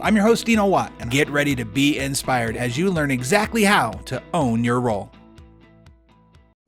I'm your host, Dino and get ready to be inspired as you learn exactly how to own your role.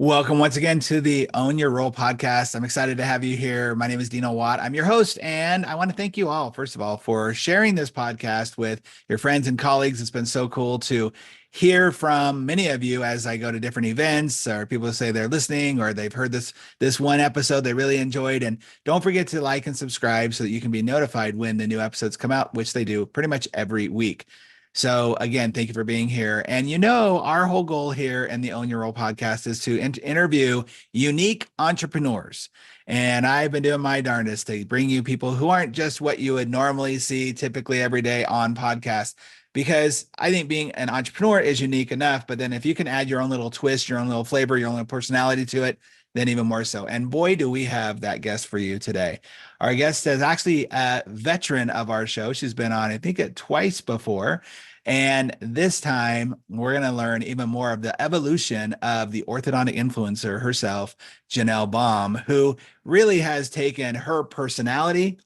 Welcome once again to the Own Your Role podcast. I'm excited to have you here. My name is Dino Watt. I'm your host, and I want to thank you all, first of all, for sharing this podcast with your friends and colleagues. It's been so cool to hear from many of you as I go to different events, or people say they're listening or they've heard this one episode they really enjoyed. And don't forget to like and subscribe so that you can be notified when the new episodes come out, which they do pretty much every week. So again, thank you for being here. And our whole goal here in the Own Your Role podcast is to interview unique entrepreneurs. And I've been doing my darndest to bring you people who aren't just what you would normally see typically every day on podcasts, because I think being an entrepreneur is unique enough. But then if you can add your own little twist, your own little flavor, your own little personality to it, then even more so. And boy, do we have that guest for you today. Our guest is actually a veteran of our show. She's been on, I think, twice before. And this time, we're going to learn even more of the evolution of the orthodontic influencer herself, Janelle Baum, who really has taken her personality,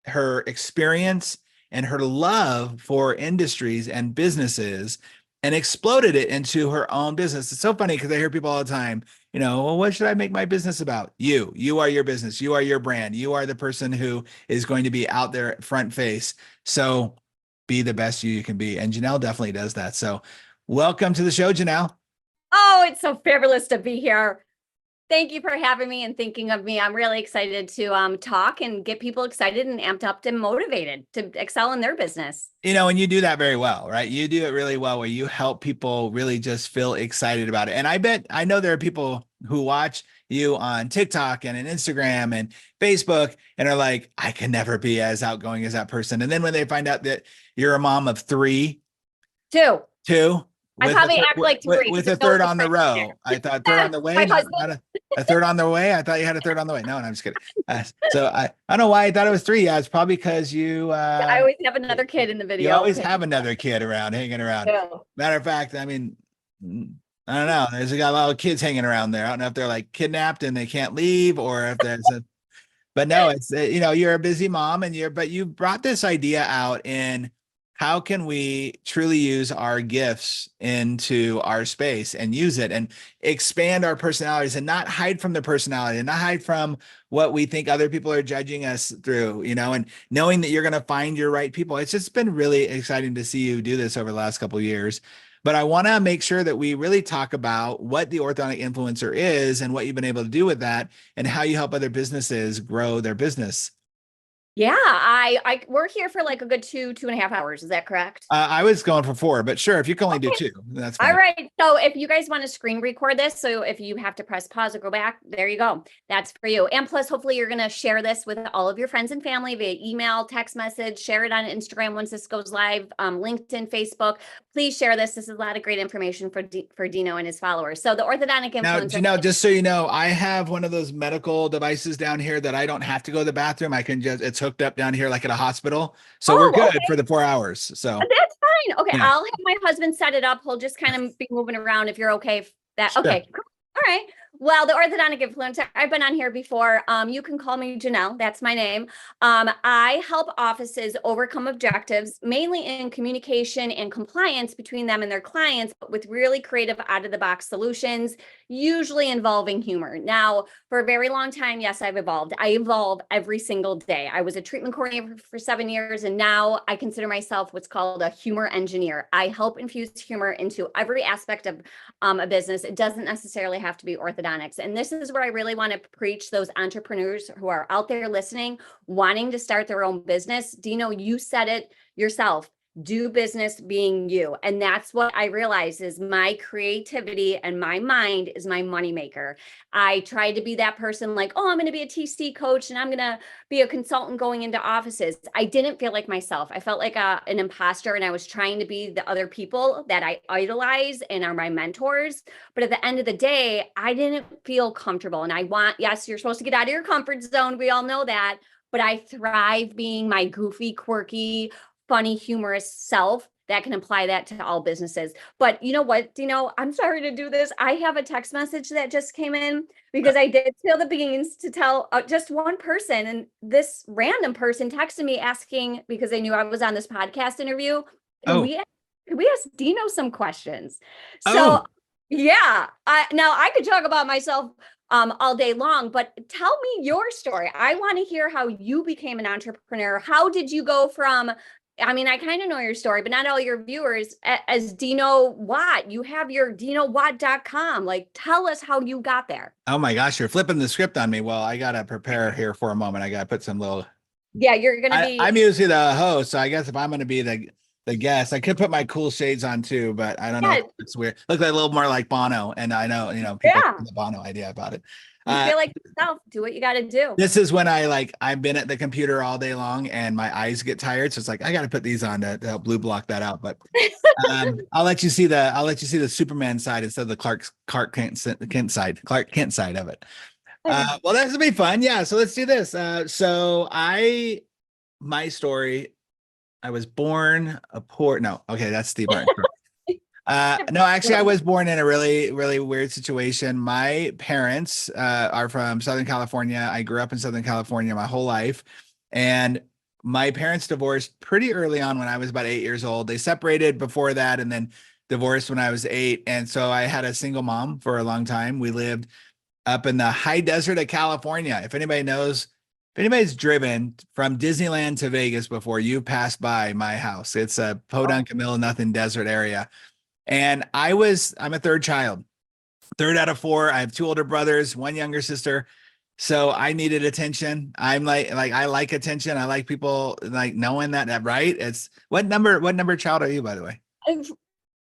her experience, and her love for industries and businesses and exploded it into her own business. It's so funny because I hear people all the time, well, what should I make my business about? You are your business. You are your brand. You are the person who is going to be out there front face. So be the best you can be. And Janelle definitely does that. So welcome to the show, Janelle. Oh, it's so fabulous to be here. Thank you for having me and thinking of me. I'm really excited to talk and get people excited and amped up and motivated to excel in their business. And you do that very well, right? You do it really well where you help people really just feel excited about it. And I know there are people who watch you on TikTok and on Instagram and Facebook and are like, I can never be as outgoing as that person. And then when they find out that you're a mom of two, I probably act like three. With a third on the row. I thought third on the way, not a third on the way. I thought you had a third on the way. No, I'm just kidding. So I don't know why I thought it was three. Yeah, it's probably because you. I always have another kid in the video. You always have another kid hanging around. Yeah. Matter of fact, I mean, I don't know. There's got a lot of kids hanging around there. I don't know if they're like kidnapped and they can't leave, or if there's a. But no, it's you're a busy mom, but you brought this idea out in. How can we truly use our gifts into our space and use it and expand our personalities and not hide from the personality and not hide from what we think other people are judging us through, and knowing that you're going to find your right people. It's just been really exciting to see you do this over the last couple of years. But I want to make sure that we really talk about what the orthodontic influencer is and what you've been able to do with that and how you help other businesses grow their business. Yeah, we're here for like a good 2.5 hours. Is that correct? I was going for 4, but sure, if you can only do 2, that's fine. All right. So if you guys want to screen record this, so if you have to press pause or go back, there you go. That's for you. And plus, hopefully you're going to share this with all of your friends and family via email, text message, share it on Instagram once this goes live, LinkedIn, Facebook. Please share this. This is a lot of great information for Dino and his followers. So the orthodontic influencer. Now, just so you know, I have one of those medical devices down here that I don't have to go to the bathroom. I can it's hooked up down here like at a hospital. So we're good for the 4 hours. So that's fine. Okay. Yeah. I'll have my husband set it up. He'll just kind of be moving around if you're okay. Sure. Okay. All right. Well, the orthodontic influencer, I've been on here before. You can call me Janelle. That's my name. I help offices overcome objectives, mainly in communication and compliance between them and their clients, but with really creative out-of-the-box solutions, usually involving humor. Now, for a very long time, yes, I've evolved. I evolve every single day. I was a treatment coordinator for 7 years, and now I consider myself what's called a humor engineer. I help infuse humor into every aspect of a business. It doesn't necessarily have to be orthodontic. And this is where I really want to preach those entrepreneurs who are out there listening, wanting to start their own business. Dino, you said it yourself. Do business being you. And that's what I realize is my creativity and my mind is my moneymaker. I tried to be that person like, oh, I'm going to be a TC coach and I'm going to be a consultant going into offices. I didn't feel like myself. I felt like an imposter, and I was trying to be the other people that I idolize and are my mentors. But at the end of the day, I didn't feel comfortable. And yes, you're supposed to get out of your comfort zone. We all know that. But I thrive being my goofy, quirky, funny, humorous self. that can apply that to all businesses. But you know what, Dino, I'm sorry to do this. I have a text message that just came in because I did spill the beans to tell just one person. And this random person texted me asking, because they knew I was on this podcast interview, Oh, could we ask Dino some questions? oh, So yeah, now I could talk about myself all day long, but tell me your story. I want to hear how you became an entrepreneur. How did you go from, I mean, I kind of know your story, but not all your viewers, as Dino Watt. You have your dinowatt.com. Like, tell us how you got there. oh my gosh, you're flipping the script on me. Well, I gotta prepare here for a moment. I gotta put some little. Yeah, you're going to be. I'm usually the host, so I guess if I'm gonna be the guest, I could put my cool shades on too, but I don't know. Yeah, It's weird. Look like a little more like Bono, and I know people yeah. have the Bono idea about it. You feel like yourself. Do what you got to do. This is when I've been at the computer all day long and my eyes get tired. So it's like I got to put these on to help blue block that out. But I'll let you see the Superman side instead of the Clark Kent side of it. Well, that's gonna be fun. Yeah. So let's do this. My story. I was born a poor. No, okay, that's Steve Martin. No, actually, I was born in a really, really weird situation. My parents are from Southern California. I grew up in Southern California my whole life. And my parents divorced pretty early on when I was about 8 years old. They separated before that and then divorced when I was 8. And so I had a single mom for a long time. We lived up in the high desert of California. If anybody's driven from Disneyland to Vegas before, you passed by my house. It's a podunk, nothing desert area. And I'm a third child, third out of 4. I have 2 older brothers, 1 younger sister. So I needed attention. I'm I like attention. I like people like knowing that, right? It's what number child are you, by the way?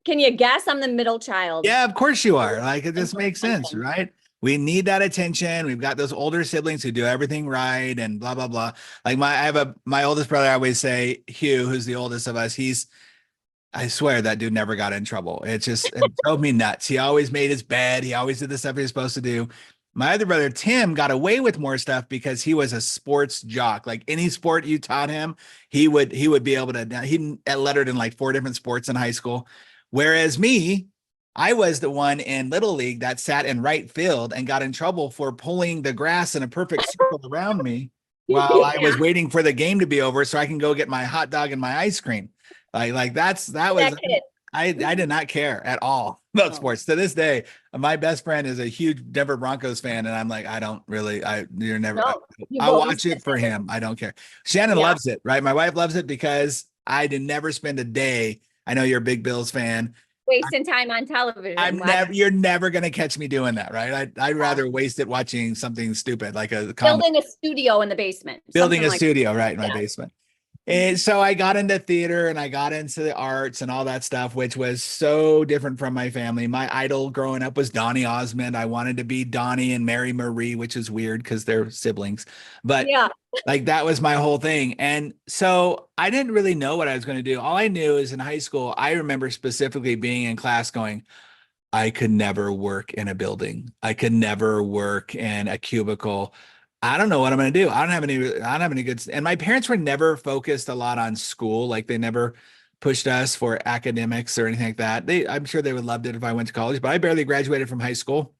Can you guess? I'm the middle child. Yeah, of course you are. Like, it just makes sense, right? We need that attention. We've got those older siblings who do everything right and blah, blah, blah. Like my oldest brother, I always say, Hugh, who's the oldest of us, I swear that dude never got in trouble. It drove me nuts. He always made his bed. He always did the stuff he was supposed to do. My other brother, Tim, got away with more stuff because he was a sports jock. Like any sport you taught him, he would be able to, he lettered in like 4 different sports in high school. Whereas me, I was the one in Little League that sat in right field and got in trouble for pulling the grass in a perfect circle around me while I was waiting for the game to be over so I can go get my hot dog and my ice cream. I did not care at all about sports. To this day, my best friend is a huge Denver Broncos fan, and I'm like, I'll watch it for him. I don't care. Shannon loves it, right? My wife loves it because I did never spend a day. I know you're a big Bills fan. Wasting time on television. You're never going to catch me doing that, right? I'd rather waste it watching something stupid like building a studio in the basement. Building a studio, right, in my basement. And so I got into theater and I got into the arts and all that stuff, which was so different from my family. My idol growing up was Donny Osmond. I wanted to be Donnie and Mary Marie, which is weird because they're siblings. But like that was my whole thing. And so I didn't really know what I was going to do. All I knew is in high school, I remember specifically being in class going, I could never work in a building. I could never work in a cubicle. I don't know what I'm going to do. I don't have any good, and my parents were never focused a lot on school. Like they never pushed us for academics or anything like that. I'm sure they would loved it if I went to college, but I barely graduated from high school.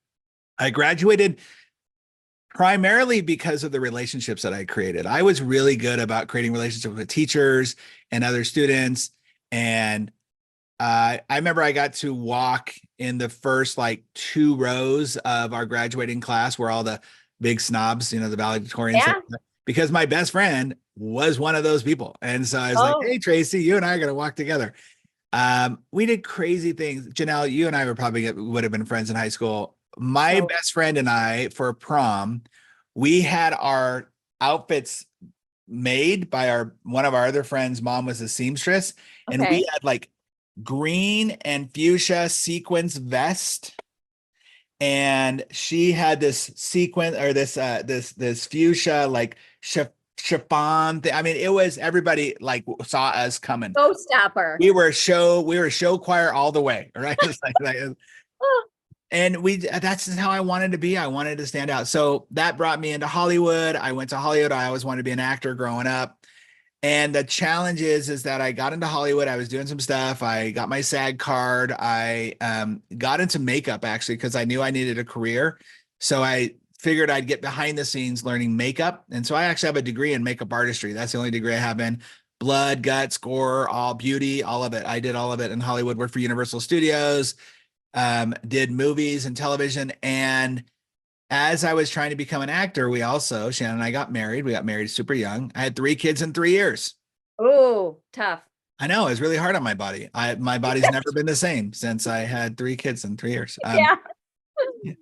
I graduated primarily because of the relationships that I created. I was really good about creating relationships with teachers and other students. And I remember I got to walk in the first like 2 rows of our graduating class where all the big snobs, the valedictorians, because my best friend was one of those people. And so I was like, hey, Tracy, you and I are going to walk together. We did crazy things. Janelle, you and I would have been friends in high school. My best friend and I, for prom, we had our outfits made by one of our other friends' mom was a seamstress. And we had like green and fuchsia sequins vest. And she had this sequin or this fuchsia like chiffon thing. I mean, it was everybody like saw us coming. Showstopper. We were show choir all the way, right? And that's how I wanted to be. I wanted to stand out. So that brought me into Hollywood. I went to Hollywood. I always wanted to be an actor growing up. And the challenge is that I got into Hollywood. I was doing some stuff. I got my SAG card. I got into makeup actually because I knew I needed a career. So I figured I'd get behind the scenes learning makeup. And so I actually have a degree in makeup artistry. That's the only degree I have in blood, guts, gore, all beauty, all of it. I did all of it in Hollywood, worked for Universal Studios, did movies and television. And as I was trying to become an actor, Shannon and I got married. We got married super young. I had 3 kids in 3 years. Oh, tough. I know, it was really hard on my body. My body's never been the same since I had 3 kids in 3 years. Yeah.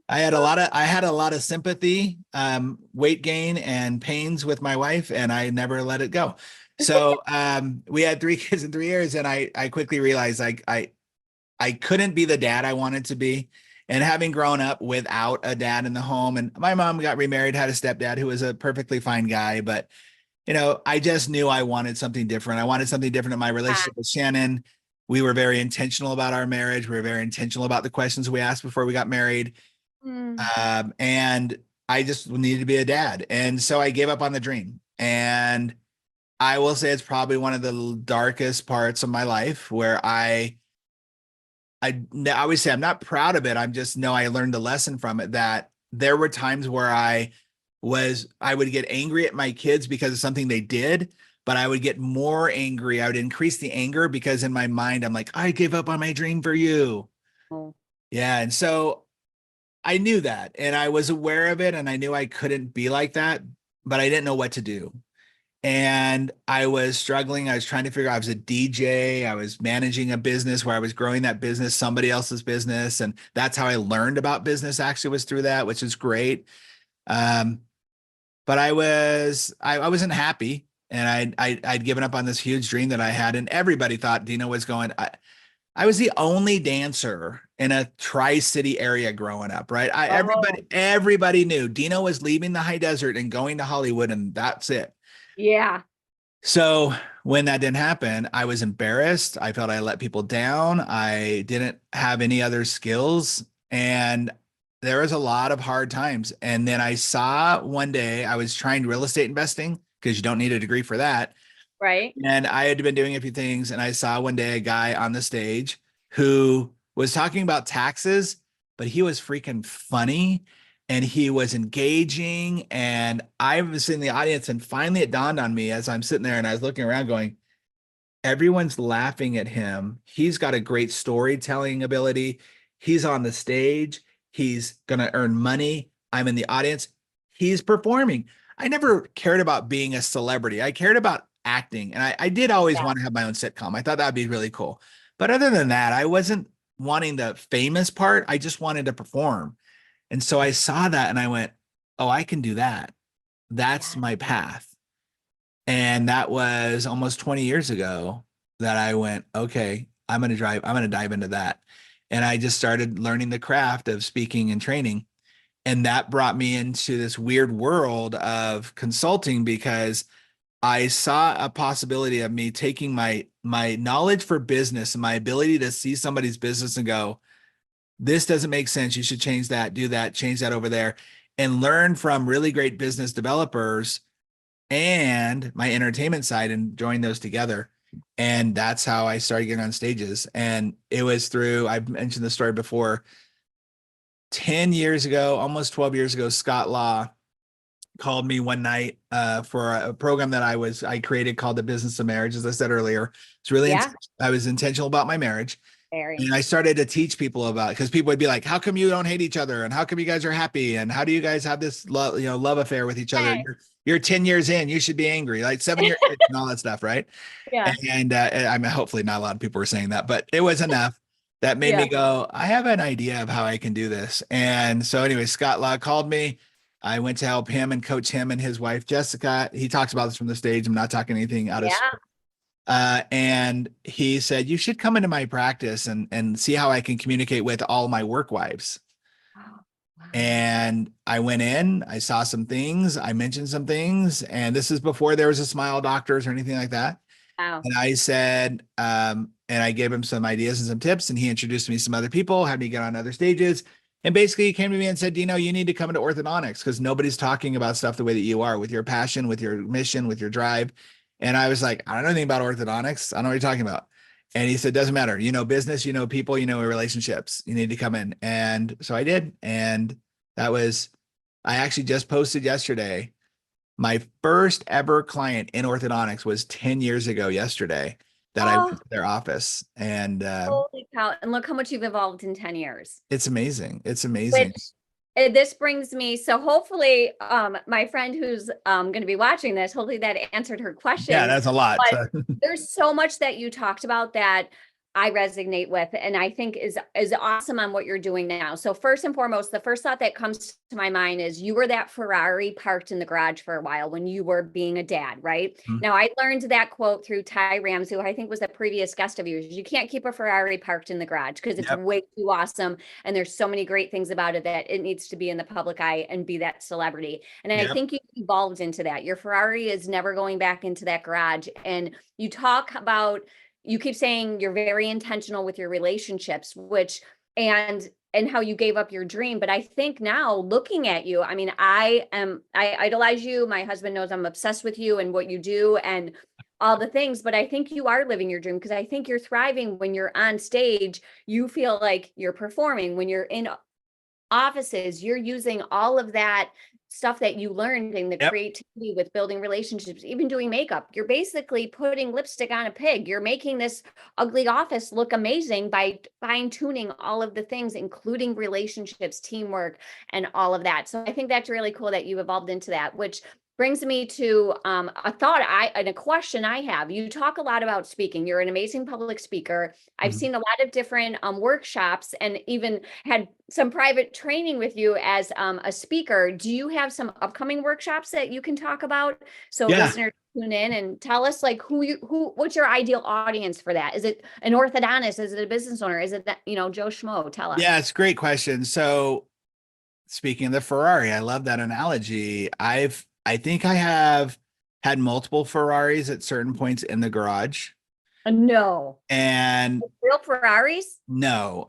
I had a lot of sympathy, weight gain and pains with my wife, and I never let it go. So we had 3 kids in 3 years, and I quickly realized I couldn't be the dad I wanted to be. And having grown up without a dad in the home, and my mom got remarried, had a stepdad who was a perfectly fine guy, but I just knew I wanted something different. I wanted something different in my relationship with Shannon. We were very intentional about our marriage. We were very intentional about the questions we asked before we got married. And I just needed to be a dad. And so I gave up on the dream. And I will say it's probably one of the darkest parts of my life where I always say I'm not proud of it. I just know I learned a lesson from it, that there were times where I would get angry at my kids because of something they did, but I would get more angry. I would increase the anger because in my mind, I'm like, I gave up on my dream for you. Oh. Yeah. And so I knew that, and I was aware of it, and I knew I couldn't be like that, but I didn't know what to do. And I was struggling. I was trying to figure out, I was a DJ. I was managing a business where I was growing that business, somebody else's business. And that's how I learned about business, actually, was through that, which is great. But I wasn't happy, and I'd given up on this huge dream that I had, and everybody thought Dino was going. I was the only dancer in a Tri-City area growing up, right? Everybody knew Dino was leaving the high desert and going to Hollywood, and that's it. Yeah. So when that didn't happen, I was embarrassed. I felt I let people down. I didn't have any other skills, and there was a lot of hard times. And then I saw one day, I was trying real estate investing because you don't need a degree for that. Right. And I had been doing a few things, and I saw one day a guy on the stage who was talking about taxes, but he was freaking funny and he was engaging. And I was in the audience, and finally it dawned on me as I'm sitting there and I was looking around going, everyone's laughing at him. He's got a great storytelling ability. He's on the stage. He's going to earn money. I'm in the audience. He's performing. I never cared about being a celebrity. I cared about acting. And I did always want to have my own sitcom. I thought that'd be really cool. But other than that, I wasn't wanting the famous part. I just wanted to perform. And so I saw that and I went, oh, I can do that. That's my path. And that was almost 20 years ago that I went, okay, I'm going to dive into that. And I just started learning the craft of speaking and training. And that brought me into this weird world of consulting because I saw a possibility of me taking my knowledge for business and my ability to see somebody's business and go, this doesn't make sense. You should change that, do that, change that over there, and learn from really great business developers and my entertainment side and join those together. And that's how I started getting on stages. And it was through, I've mentioned the story before, 10 years ago, almost 12 years ago, Scott Law called me one night for a program that I created called The Business of Marriage. As I said earlier, it's really, I was intentional about my marriage. And I started to teach people about it because people would be like, how come you don't hate each other? And how come you guys are happy? And how do you guys have this love affair with each other? You're 10 years in, you should be angry, like 7 years and all that stuff. Right. Yeah. And I mean, hopefully not a lot of people were saying that, but it was enough that made me go, I have an idea of how I can do this. And so anyway, Scott Law called me. I went to help him and coach him and his wife, Jessica. He talks about this from the stage. I'm not talking anything out of and he said, you should come into my practice and see how I can communicate with all my work wives. And I went in, I saw some things, I mentioned some things, and this is before there was a Smile Doctors or anything like that. Wow. And I said, and I gave him some ideas and some tips, and he introduced me to some other people, had me get on other stages. And basically he came to me and said, Dino, you need to come into orthodontics because nobody's talking about stuff the way that you are, with your passion, with your mission, with your drive. And I was like, I don't know anything about orthodontics. I don't know what you're talking about. And he said, doesn't matter. You know, business, you know, people, you know, relationships, you need to come in. And so I did. And I actually just posted yesterday. My first ever client in orthodontics was 10 years ago yesterday that I went Oh, to their office. And holy cow. And look how much you've evolved in 10 years. it's amazing. It's amazing. Which this brings me, so hopefully my friend who's going to be watching this, hopefully that answered her Yeah, question. that's a lot. But there's so much that you talked about that I resonate with, and I think is awesome on what you're doing now. So first and foremost, the first thought that comes to my mind is you were that Ferrari parked in the garage for a while when you were being a dad, right? Mhm. Now I learned that quote through Ty Rams, who I think was a previous guest of yours. You can't keep a Ferrari parked in the garage because it's Yep. way too awesome, and there's so many great things about it that it needs to be in the public eye and be that celebrity. And I Yep. think you evolved into that. Your Ferrari is never going back into that garage. And you talk about, you keep saying you're very intentional with your relationships, which and how you gave up your dream. But I think now looking at you, I mean, I idolize you. My husband knows I'm obsessed with you and what you do and all the things, but I think you are living your dream, because I think you're thriving when you're on stage. You feel like you're performing. When you're in offices, you're using all of that stuff that you learned in the Yep. creativity with building relationships, even doing makeup. You're basically putting lipstick on a pig. You're making this ugly office look amazing by fine tuning all of the things, including relationships, teamwork, and all of that. So I think that's really cool that you evolved into that, which brings me to a thought and a question I have. You talk a lot about speaking. You're an amazing public speaker. I've Mhm. seen a lot of different workshops and even had some private training with you as a speaker. Do you have some upcoming workshops that you can talk about so Yeah. listeners tune in and tell us like what's your ideal audience for that? Is it an orthodontist? Is it a business owner? Is it that, Joe Schmo? Tell us. Yeah, it's a great question. So speaking of the Ferrari, I love that analogy. I think I have had multiple Ferraris at certain points in the garage. No. And Real Ferraris? no,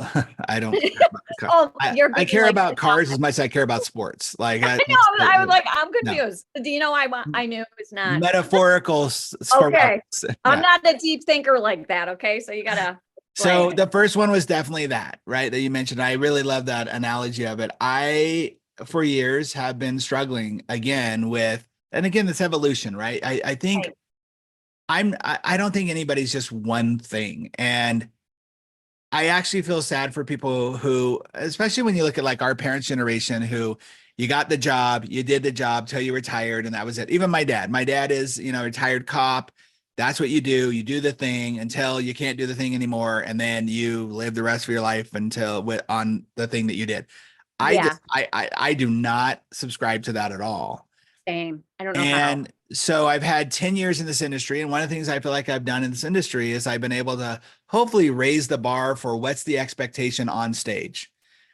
I don't care about the car. Oh, you're I being care like about cars as much as I care about sports. Like I know. I was like, I'm no. confused. The Dino I knew is not. Metaphorical Okay. Ferraris. I'm Yeah. not a deep thinker like that. Okay. So you gotta So explain. the first one was definitely that, right? That you mentioned. I really love that analogy of it. I, for years, have been struggling again with, and again, this evolution, right? I think Right. I don't think anybody's just one thing. And I actually feel sad for people who, especially when you look at like our parents' generation, who you got the job, you did the job till you retired, and that was it. Even my dad. My dad is, retired cop. That's what you do. You do the thing until you can't do the thing anymore, and then you live the rest of your life on the thing that you did. Yeah. I do not subscribe to that at all. Same. I don't know how. And so I've had 10 years in this industry. And one of the things I feel like I've done in this industry is I've been able to hopefully raise the bar for what's the expectation on stage.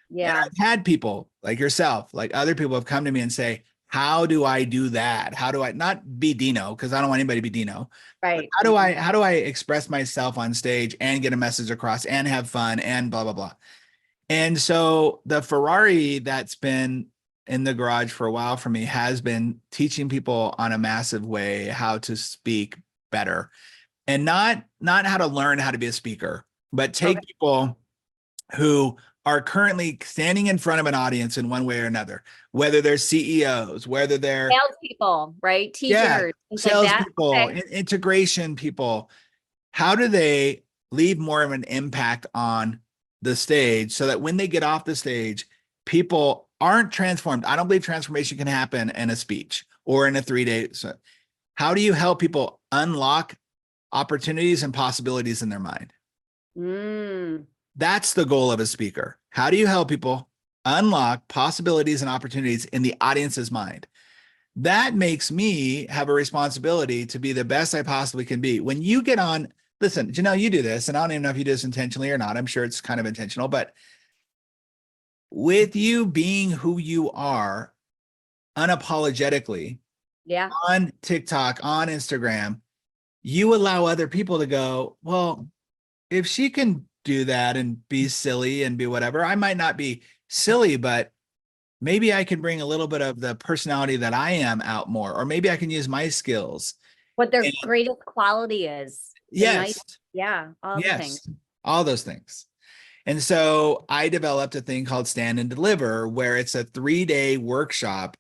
And Yeah. I've had people like yourself, like other people have come to me and say, how do I do that? How do I not be Dino? Because I don't want anybody to be Dino. Right. How do I express myself on stage and get a message across and have fun and blah, blah, blah. And so the Ferrari that's been in the garage for a while for me has been teaching people on a massive way how to speak better, and not how to learn how to be a speaker, but take Okay. people who are currently standing in front of an audience in one way or another, whether they're CEOs, whether they're Salespeople, right? yeah, Teachers, things like that. salespeople, Okay. integration people. How do they leave more of an impact on the stage so that when they get off the stage, people aren't transformed? I don't believe transformation can happen in a speech or in a 3 day. So how do you help people unlock opportunities and possibilities in their mind? Mm. That's the goal of a speaker. How do you help people unlock possibilities and opportunities in the audience's mind? That makes me have a responsibility to be the best I possibly can be. When you get on, listen, Janelle, you do this, and I don't even know if you do this intentionally or not. I'm sure it's kind of intentional, but with you being who you are unapologetically Yeah. on TikTok, on Instagram, you allow other people to go, well, if she can do that and be silly and be whatever, I might not be silly, but maybe I can bring a little bit of the personality that I am out more, or maybe I can use my skills. What their greatest quality is. The Yes. nice, yeah, all the things. Yes. All those things. And so I developed a thing called Stand and Deliver, where it's a 3-day workshop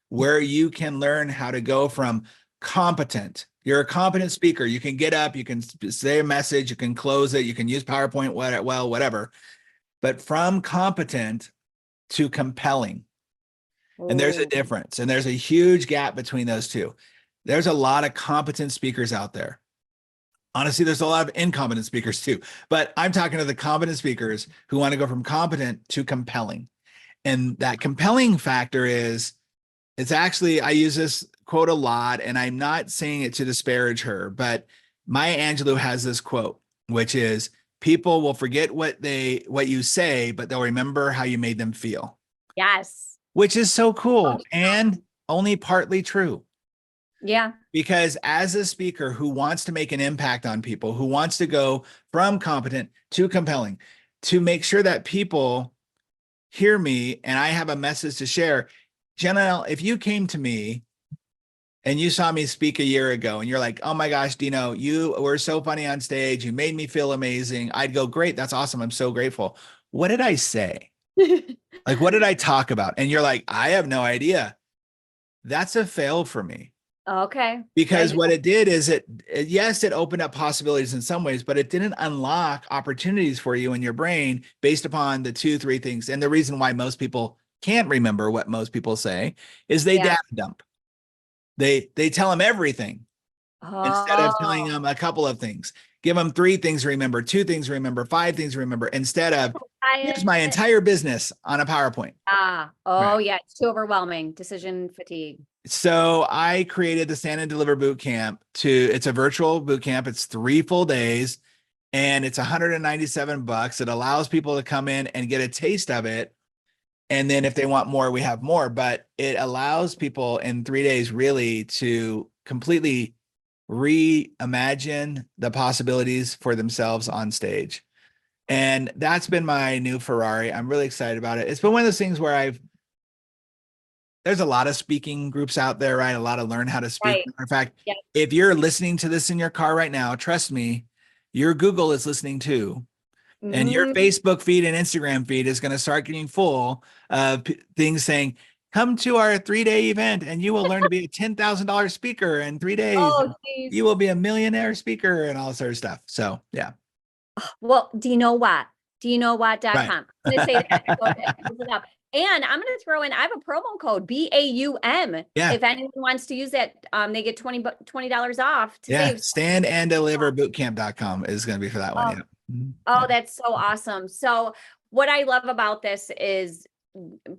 where you can learn how to go from competent. You're a competent speaker. You can get up, you can say a message, you can close it, you can use PowerPoint, whatever. But from competent to compelling. And there's a Oh, difference. And there's a huge gap between those two. There's a lot of competent speakers out there. Honestly, there's a lot of incompetent speakers too. But I'm talking to the competent speakers who want to go from competent to compelling. And that compelling factor is, it's actually, I use this quote a lot, and I'm not saying it to disparage her, but Maya Angelou has this quote, which is, people will forget what you say, but they'll remember how you made them feel. yes. Which is so cool and only partly true. Yeah. Because as a speaker who wants to make an impact on people, who wants to go from competent to compelling, to make sure that people hear me and I have a message to share. Janelle, if you came to me and you saw me speak a year ago and you're like, oh my gosh, Dino, you were so funny on stage. You made me feel amazing. I'd go, great. That's awesome. I'm so grateful. What did I say? Like, what did I talk about? And you're like, I have no idea. That's a fail for me. Okay. Because what it did is yes, it opened up possibilities in some ways, but it didn't unlock opportunities for you in your brain based upon the 2-3 things. And the reason why most people can't remember what most people say is they data dump. They tell them everything instead of telling them a couple of things. Give them 3 things to remember, 2 things to remember, 5 things to remember, instead of here's my entire business on a PowerPoint. Right. Yeah, it's too overwhelming. Decision fatigue. So I created the Stand and Deliver boot camp. It's a virtual boot camp. It's 3 full days and it's $197. It allows people to come in and get a taste of it. And then if they want more, we have more, but it allows people in 3 days really to completely reimagine the possibilities for themselves on stage. And that's been my new Ferrari. I'm really excited about it. It's been one of those things where there's a lot of speaking groups out there, right? A lot of learn how to speak. Right. In fact, if you're listening to this in your car right now, trust me, your Google is listening too. And your Facebook feed and Instagram feed is going to start getting full of things saying, come to our 3-day event and you will learn to be a $10,000 speaker in 3 days. Oh, you will be a millionaire speaker and all sort of stuff. So, yeah. Well, dinowhat.com. Right. I'm going to say that. And I'm going to throw in, I have a promo code BAUM. Yeah. If anyone wants to use that, they get $20 off to save. Standanddeliverbootcamp.com is going to be for that one. Oh, that's so awesome. So what I love about this is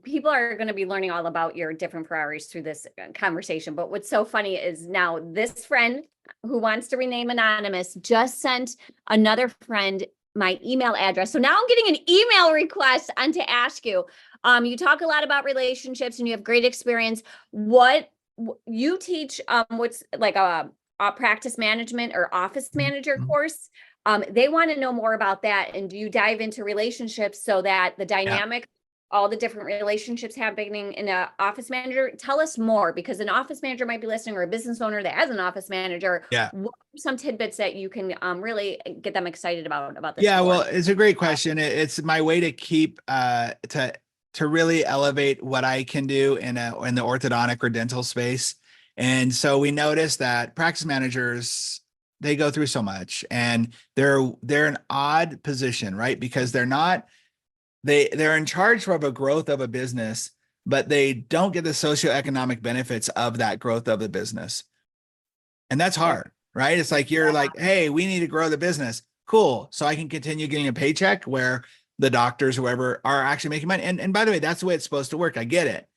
people are going to be learning all about your different priorities through this conversation. But what's so funny is now this friend who wants to rename anonymous just sent another friend my email address. So now I'm getting an email request on to ask you. You talk a lot about relationships and you have great experience. What you teach, what's like a practice management or office manager course. They want to know more about that. And do you dive into relationships so that the dynamic, all the different relationships happening in an office manager? Tell us more, because an office manager might be listening, or a business owner that has an office manager. Yeah. What are some tidbits that you can really get them excited about this? Yeah, well, it's a great question. It's my way to keep to really elevate what I can do in the orthodontic or dental space. And so we noticed that practice managers, they go through so much, and they're an odd position, right? Because they're in charge of a growth of a business, but they don't get the socioeconomic benefits of that growth of the business. And that's hard, right? It's like, you're like, hey, we need to grow the business. Cool. So I can continue getting a paycheck where the doctors, whoever, are actually making money. And by the way, that's the way it's supposed to work. I get it.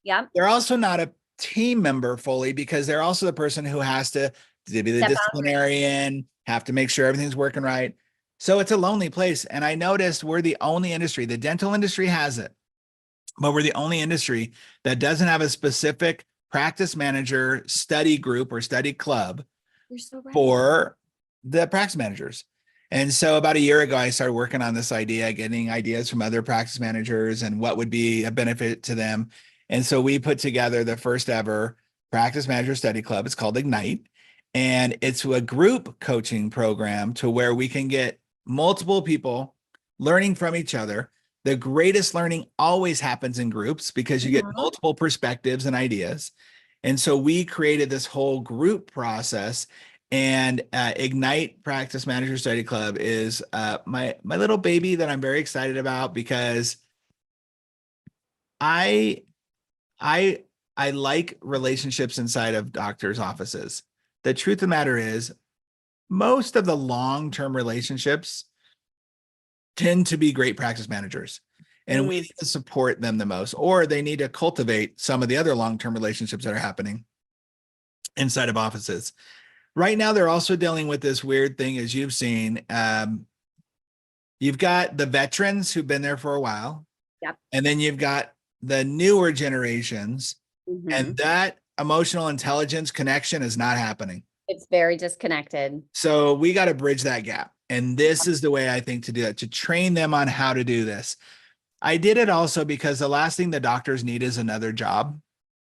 Yeah. They're also not a team member fully, because they're also the person who has to be the disciplinarian, have to make sure everything's working right. So it's a lonely place. And I noticed we're the only industry, the dental industry has it, but we're the only industry that doesn't have a specific practice manager study group or study club for the practice managers. And so about a year ago, I started working on this idea, getting ideas from other practice managers and what would be a benefit to them. And so we put together the first ever practice manager study club. It's called Ignite. And it's a group coaching program to where we can get multiple people learning from each other. The greatest learning always happens in groups because you get Mhm. multiple perspectives and ideas. And so we created this whole group process. And Ignite Practice Manager Study Club is my little baby that I'm very excited about because I I I like relationships inside of doctors' offices. The truth of the matter is, most of the long-term relationships tend to be great practice managers. And we Mm. need to support them the most, or they need to cultivate some of the other long-term relationships that are happening inside of offices. Right now, they're also dealing with this weird thing, as you've seen. You've got the veterans who've been there for a while, Yep. and then you've got the newer generations, Mhm. and that emotional intelligence connection is not happening. It's very disconnected. So we got to bridge that gap. And this is the way I think to do it, to train them on how to do this. I did it also because the last thing the doctors need is another job.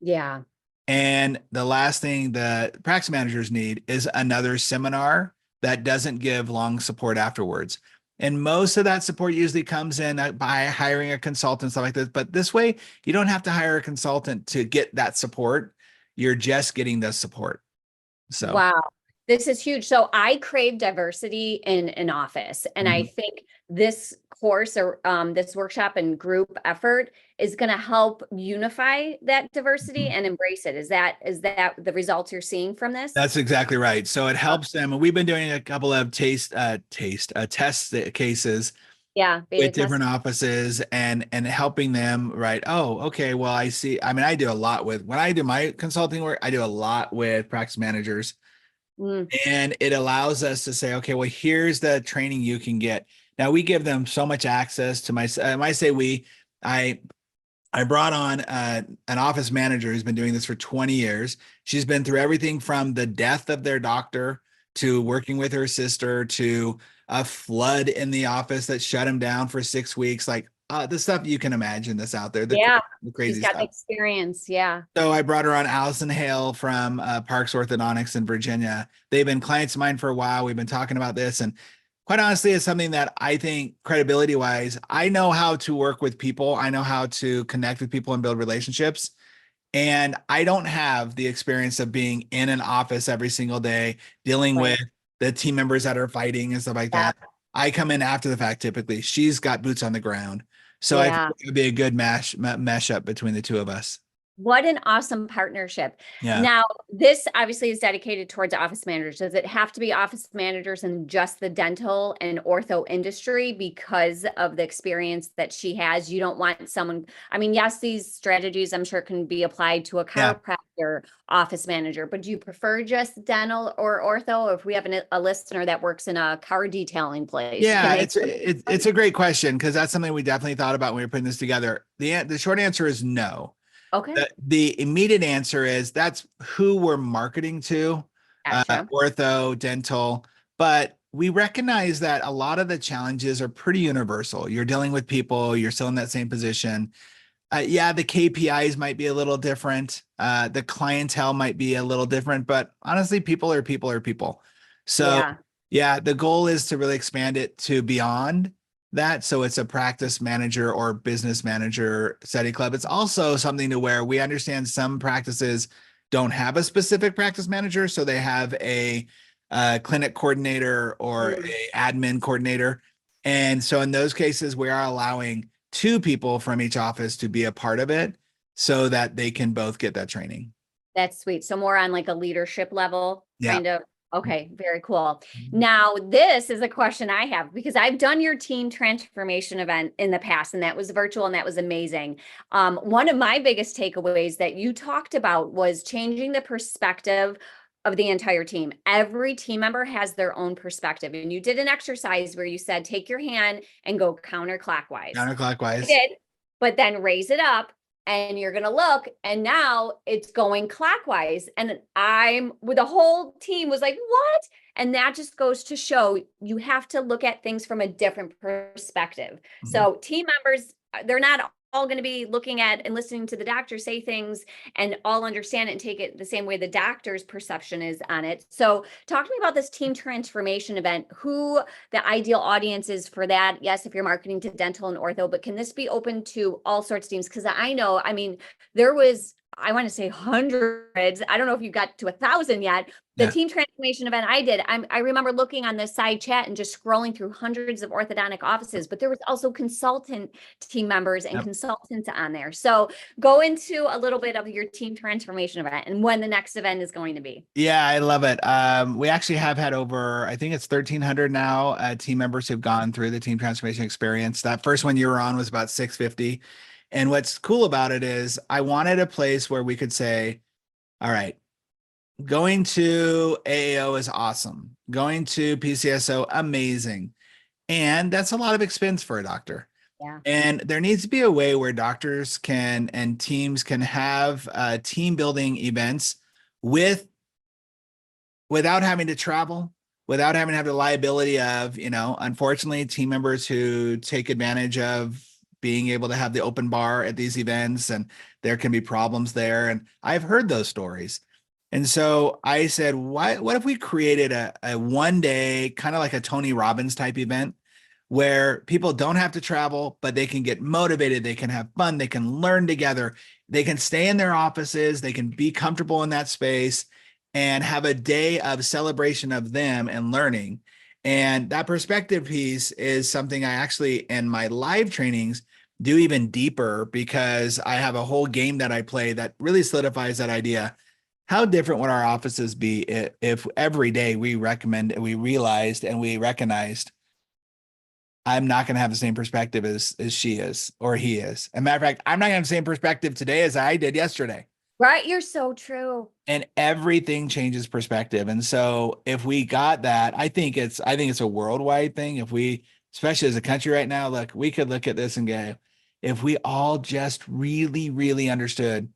Yeah. And the last thing the practice managers need is another seminar that doesn't give long support afterwards. And most of that support usually comes in by hiring a consultant, stuff like this. But this way, you don't have to hire a consultant to get that support. You're just getting the support. So, Wow. This is huge. So I crave diversity in an office. And I mhm. think this course or this workshop and group effort is going to help unify that diversity and embrace it. Is that the results you're seeing from this? That's exactly right. So it Uh, helps them. And we've been doing a couple of test cases Yeah, beta with test. different offices and helping them, right? Oh, okay. Well, I see. I mean, I do a lot with when I do my consulting work, I do a lot with practice managers, Mm, and it allows us to say, okay, well, here's the training you can get. Now we give them so much access to when I say we, I I brought on an office manager who's been doing this for 20 years. She's been through everything from the death of their doctor to working with her sister to a flood in the office that shut him down for 6 weeks. Like the stuff you can imagine that's out there, yeah. the She's crazy got the stuff. experience. Yeah. So I brought her on Allison Hale from Parks Orthodontics in Virginia. They've been clients of mine for a while. We've been talking about this, and quite honestly, it's something that I think credibility wise, I know how to work with people. I know how to connect with people and build relationships. And I don't have the experience of being in an office every single day, dealing Right. with the team members that are fighting and stuff like Yeah. that. I come in after the fact typically. She's got boots on the ground. So I think Yeah. it would be a good mesh up between the two of us. What an awesome partnership. Yeah. Now, this obviously is dedicated towards office managers. Does it have to be office managers in just the dental and ortho industry because of the experience that she has? You don't want someone, I mean, yes, these strategies I'm sure can be applied to a Yeah. chiropractor office manager, but do you prefer just dental or ortho? Or if we have a listener that works in a car detailing place, can Yeah, they? it's a great question because that's something we definitely thought about when we were putting this together. The short answer is no. Okay, The immediate answer is that's who we're marketing to, gotcha. ortho, dental. But we recognize that a lot of the challenges are pretty universal. You're dealing with people, you're still in that same position. Yeah, the KPIs might be a little different. The clientele might be a little different, but honestly, people are people are people. So, Yeah, yeah, the goal is to really expand it to beyond that. So it's a practice manager or business manager study club. It's also something to where we understand some practices don't have a specific practice manager, so they have a clinic coordinator or mm, a admin coordinator. And so in those cases, we are allowing two people from each office to be a part of it so that they can both get that training. that's sweet. So more on like a leadership level, Yeah. kind of. Okay, very cool. Now, this is a question I have because I've done your team transformation event in the past, and that was virtual and that was amazing. One of my biggest takeaways that you talked about was changing the perspective of the entire team. Every team member has their own perspective, and you did an exercise where you said, take your hand and go counterclockwise. I Counterclockwise. did, but then raise it up and you're going to look and now it's going clockwise and I'm with the whole team was like, what? And that just goes to show you have to look at things from a different perspective. Mhm. So team members, they're not all going to be looking at and listening to the doctor say things and all understand it and take it the same way the doctor's perception is on it. So talk to me about this team transformation event, who the ideal audience is for that. Yes, if you're marketing to dental and ortho, but can this be open to all sorts of teams? Because I know, I mean, there was, I want to say hundreds. I don't know if you got to 1,000 yet. The Yeah. team transformation event I did, I remember looking on the side chat and just scrolling through hundreds of orthodontic offices, but there was also consultant team members and Yep. consultants on there. So go into a little bit of your team transformation event and when the next event is going to be. Yeah, I love it. We actually have had over, I think it's 1,300 now, team members who've gone through the team transformation experience. That first one you were on was about 650. And what's cool about it is I wanted a place where we could say, all right, going to AAO is awesome. Going to PCSO, amazing. And that's a lot of expense for a doctor. Yeah. And there needs to be a way where doctors can and teams can have team building events without having to travel, without having to have the liability of, unfortunately, team members who take advantage of being able to have the open bar at these events, and there can be problems there. And I've heard those stories. And so I said, what if we created a 1 day, kind of like a Tony Robbins type event where people don't have to travel, but they can get motivated, they can have fun, they can learn together, they can stay in their offices, they can be comfortable in that space and have a day of celebration of them and learning. And that perspective piece is something I actually, in my live trainings, do even deeper, because I have a whole game that I play that really solidifies that idea. How different would our offices be if every day we realized and we recognized I'm not going to have the same perspective as she is or he is. As a matter of fact, I'm not going to have the same perspective today as I did yesterday. Right. You're so true. And everything changes perspective. And so if we got that, I think it's a worldwide thing. If we, especially as a country right now, look, we could look at this and go, if we all just really, really understood,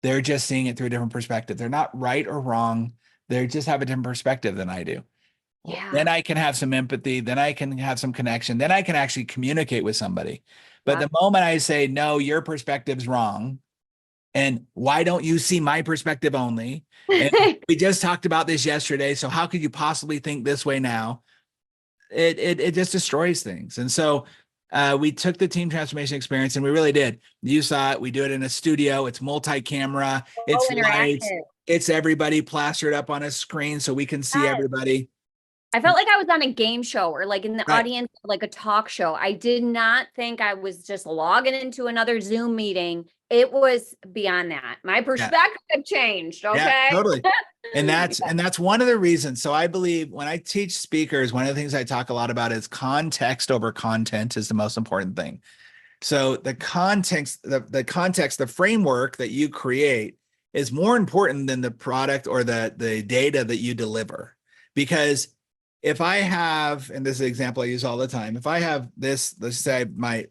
they're just seeing it through a different perspective. They're not right or wrong. They just have a different perspective than I do. Yeah. Then I can have some empathy. Then I can have some connection. Then I can actually communicate with somebody. But the moment I say, no, your perspective's wrong, and why don't you see my perspective only? And we just talked about this yesterday. So how could you possibly think this way now? It just destroys things. And so we took the team transformation experience, and we really did. You saw it. We do it in a studio. It's multi-camera. It's lights. It's everybody plastered up on a screen so we can see everybody. I felt like I was on a game show or like in the audience, like a talk show. I did not think I was just logging into another Zoom meeting. It was beyond that. My perspective changed. Okay. Yeah, totally. And that's one of the reasons. So I believe when I teach speakers, one of the things I talk a lot about is context over content is the most important thing. So the context, the framework that you create is more important than the product or the data that you deliver. Because if I have, and this is an example I use all the time, if I have this, let's say my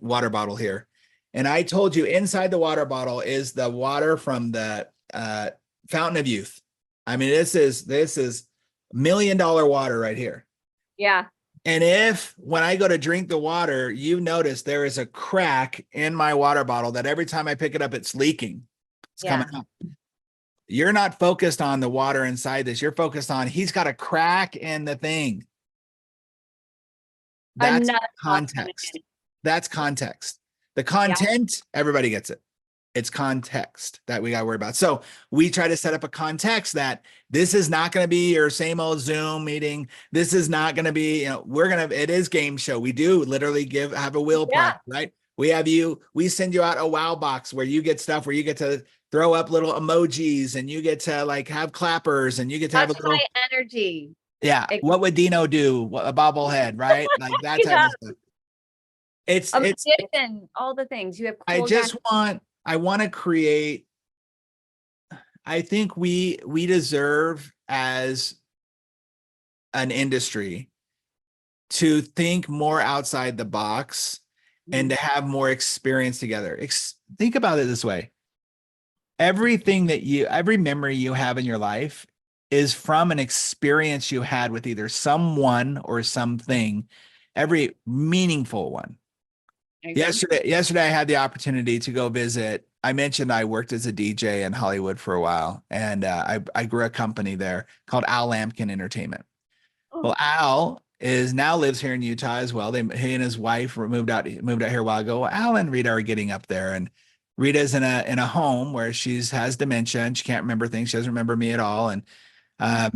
water bottle here, and I told you inside the water bottle is the water from the Fountain of Youth. I mean, this is $1 million water right here. Yeah. And if when I go to drink the water, you notice there is a crack in my water bottle that every time I pick it up, it's leaking. It's coming up. You're not focused on the water inside this. You're focused on he's got a crack in the thing. That's context. That's context. The content, everybody gets it. It's context that we got to worry about. So we try to set up a context that this is not going to be your same old Zoom meeting. This is not going to be, it is game show. We do literally have a wheel prep, right? We send you out a wow box where you get stuff where you get to throw up little emojis and you get to like have clappers and you get to have a little energy. Yeah. What would Dino do? A bobblehead, right? Like that type of stuff. It's all the things you have. I want to create. I think we deserve as an industry to think more outside the box and to have more experience together. Think about it this way. Every memory you have in your life is from an experience you had with either someone or something, every meaningful one. There you go. Yesterday I had the opportunity to go visit. I mentioned I worked as a DJ in Hollywood for a while, and I grew a company there called Al Lampkin Entertainment. Oh, Well, Al is now lives here in Utah as well. He and his wife moved out here a while ago. Well, Al and Rita are getting up there, and Rita's in a home where she's has dementia and she can't remember things. She doesn't remember me at all. And um,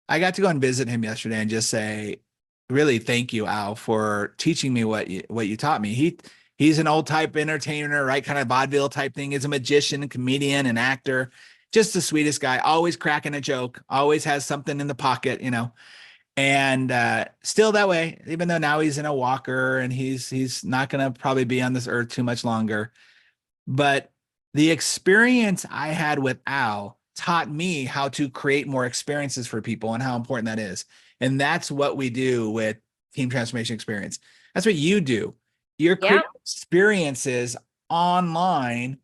I got to go and visit him yesterday and just say, really, thank you, Al, for teaching me what you taught me. He's an old type entertainer, right? Kind of vaudeville type thing. He's a magician, comedian, and actor. Just the sweetest guy. Always cracking a joke. Always has something in the pocket, and still that way, even though now he's in a walker and he's not going to probably be on this earth too much longer. But the experience I had with Al taught me how to create more experiences for people and how important that is. And that's what we do with Team Transformation Experience. That's what you do. You're yeah. creating experiences online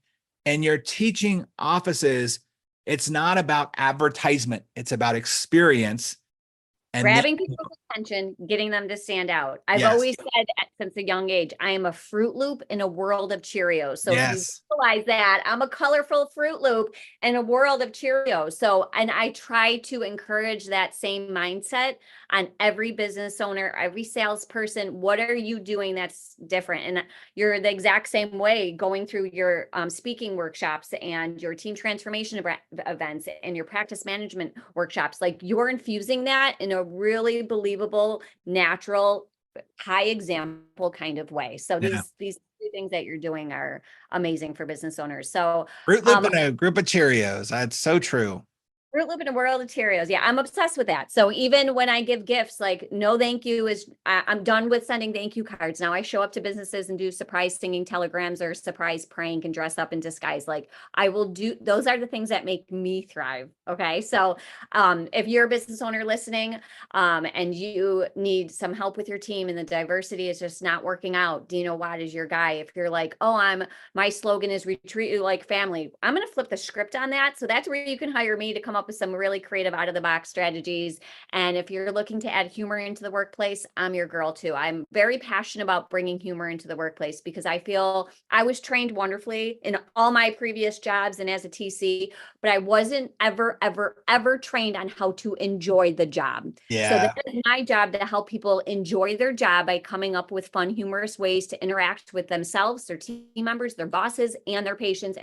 and you're teaching offices. It's not about advertisement. It's about experience. And Grabbing people's attention, getting them to stand out. I've Yes. always said since a young age, I am a Fruit Loop in a world of Cheerios. So if you Yes. realize that, I'm a colorful Fruit Loop in a world of Cheerios. So, and I try to encourage that same mindset on every business owner, every salesperson. What are you doing that's different? And you're the exact same way going through your speaking workshops and your team transformation events and your practice management workshops. Like you're infusing that in a really believable, natural, high example kind of way. So Yeah. these two things that you're doing are amazing for business owners. So Fruit Loop and a group of Cheerios. That's so true. Fruit Loop in a world of Cheerios. Yeah, I'm obsessed with that. So even when I give gifts, like no thank you is, I'm done with sending thank you cards. Now I show up to businesses and do surprise singing telegrams or surprise prank and dress up in disguise. Like I will do, those are the things that make me thrive. Okay. So if you're a business owner listening and you need some help with your team and the diversity is just not working out, Dino Watt is your guy. If you're like, oh, my slogan is retreat you like family, I'm going to flip the script on that. So that's where you can hire me to come up with some really creative out of the box strategies. And if you're looking to add humor into the workplace, I'm your girl too. I'm very passionate about bringing humor into the workplace because I feel I was trained wonderfully in all my previous jobs and as a TC, but I wasn't ever trained on how to enjoy the job. Yeah. So that is my job, to help people enjoy their job by coming up with fun, humorous ways to interact with themselves, their team members, their bosses, and their patients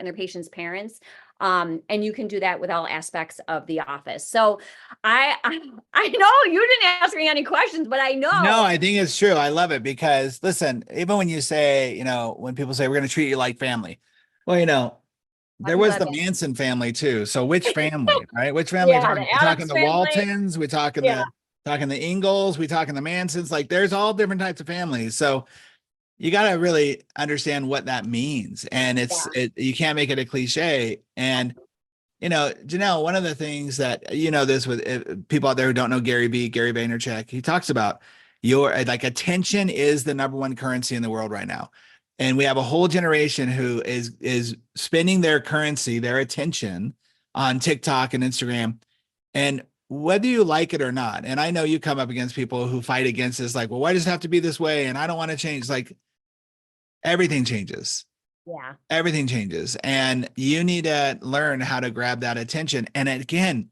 parents. And you can do that with all aspects of the office. So I know you didn't ask me any questions, but I know. No, I think it's true. I love it because listen, even when you say, when people say we're going to treat you like family, well, there was the Manson family too. So which family, right? Which family? Yeah, We're talking the Waltons, we're talking the Ingalls, we're talking the Mansons. Like there's all different types of families. So you got to really understand what that means. And you can't make it a cliche. And, Janelle, one of the things that, this with people out there who don't know Gary Vaynerchuk, he talks about attention is the number one currency in the world right now. And we have a whole generation who is spending their currency, their attention on TikTok and Instagram. And whether you like it or not, and I know you come up against people who fight against this, like, well, why does it have to be this way? And I don't want to change. Like everything changes. Yeah. Everything changes. And you need to learn how to grab that attention. And again,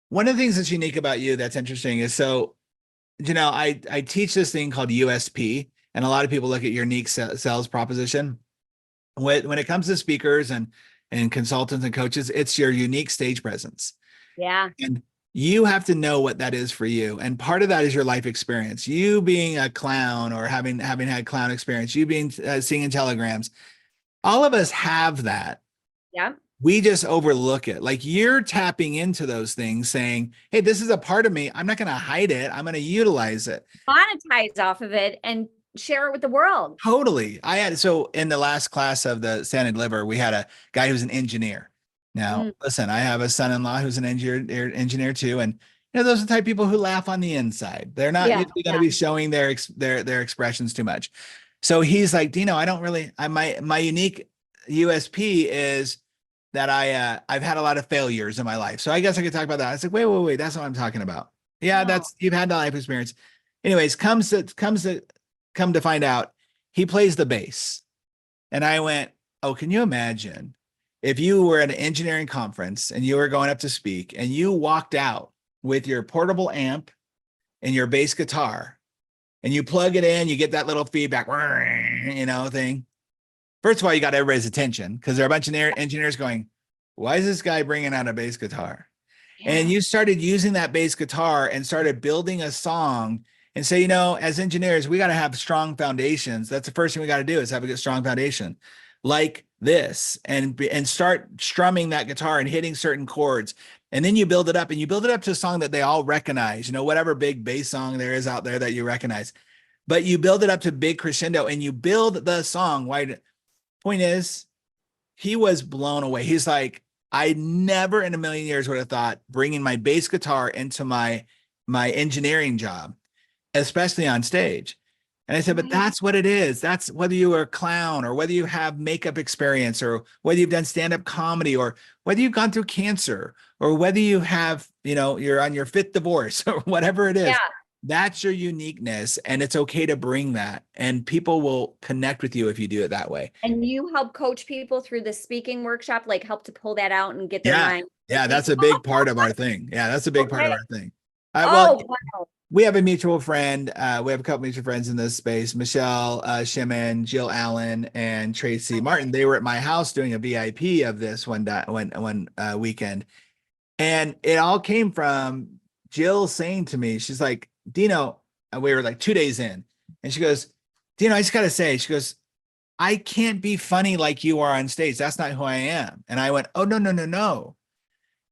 one of the things that's unique about you that's interesting is I teach this thing called USP. And a lot of people look at your unique sales proposition. When it comes to speakers and consultants and coaches, it's your unique stage presence. Yeah. And you have to know what that is for you. And part of that is your life experience. You being a clown or having had clown experience, you being singing telegrams. All of us have that. Yeah. We just overlook it. Like you're tapping into those things saying, hey, this is a part of me. I'm not going to hide it. I'm going to utilize it. Monetize off of it and share it with the world. Totally. So in the last class of the Stand and Deliver, we had a guy who's an engineer. Now, listen, I have a son-in-law who's an engineer too. And those are the type of people who laugh on the inside. They're not usually going to be showing their expressions too much. So he's like, Dino, my unique USP is that I've had a lot of failures in my life. So I guess I could talk about that. I was like, wait, that's what I'm talking about. Yeah, you've had the life experience. Anyways, come to find out, he plays the bass. And I went, oh, can you imagine if you were at an engineering conference and you were going up to speak and you walked out with your portable amp and your bass guitar and you plug it in, you get that little feedback, thing. First of all, you got everybody's attention because there are a bunch of engineers going, why is this guy bringing out a bass guitar? And Yeah. you started using that bass guitar and started building a song and say, as engineers, we got to have strong foundations. That's the first thing we got to do is have a good strong foundation like this and start strumming that guitar and hitting certain chords. And then you build it up and you build it up to a song that they all recognize, whatever big bass song there is out there that you recognize, but you build it up to big crescendo and you build the song. Why? Point is, he was blown away. He's like, I never in a million years would have thought bringing my bass guitar into my engineering job, especially on stage. And I said, but Right. that's what it is. That's whether you are a clown or whether you have makeup experience or whether you've done stand-up comedy or whether you've gone through cancer or whether you have, you're on your fifth divorce or whatever it is. Yeah. That's your uniqueness. And it's okay to bring that. And people will connect with you if you do it that way. And you help coach people through the speaking workshop, like help to pull that out and get their Yeah. mind. Yeah. That's a big part of our thing. Yeah. That's a big part of Okay. our thing. Well, Oh, wow. we have a mutual friend. We have a couple mutual friends in this space, Michelle Shimon, Jill Allen, and Tracy Martin. They were at my house doing a VIP of this one weekend. And it all came from Jill saying to me, she's like, Dino, and we were like 2 days in. And she goes, Dino, I just got to say, she goes, I can't be funny like you are on stage. That's not who I am. And I went, oh, no, no, no, no.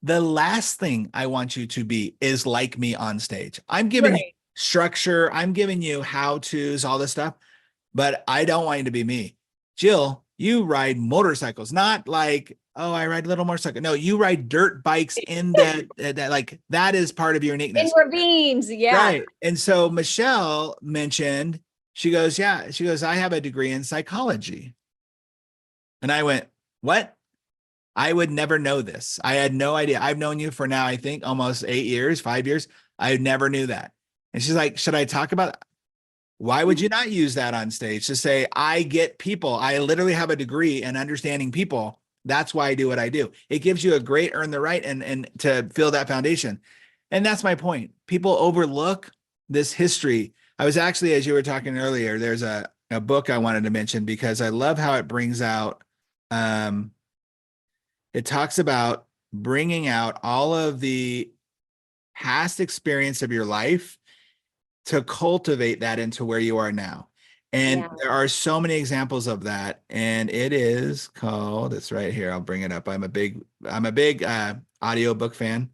The last thing I want you to be is like me on stage. I'm giving you structure. I'm giving you how to's, all this stuff, but I don't want you to be me. Jill, you ride motorcycles, not like, oh, I ride a little motorcycle. No, you ride dirt bikes in that like that is part of your In uniqueness. ravines. Yeah. Right. And so Michelle mentioned, she goes, yeah, she goes, I have a degree in psychology. And I went, what? I would never know this. I had no idea. I've known you for now, I think almost 8 years, 5 years. I never knew that. And she's like, should I talk about it? Why would you not use that on stage to say, I get people. I literally have a degree in understanding people. That's why I do what I do. It gives you a great earn the right and to fill that foundation. And that's my point. People overlook this history. I was actually, as you were talking earlier, there's a book I wanted to mention because I love how it brings out, it talks about bringing out all of the past experience of your life to cultivate that into where you are now. And there are so many examples of that. And it is called, it's right here. I'll bring it up. I'm a big audiobook fan.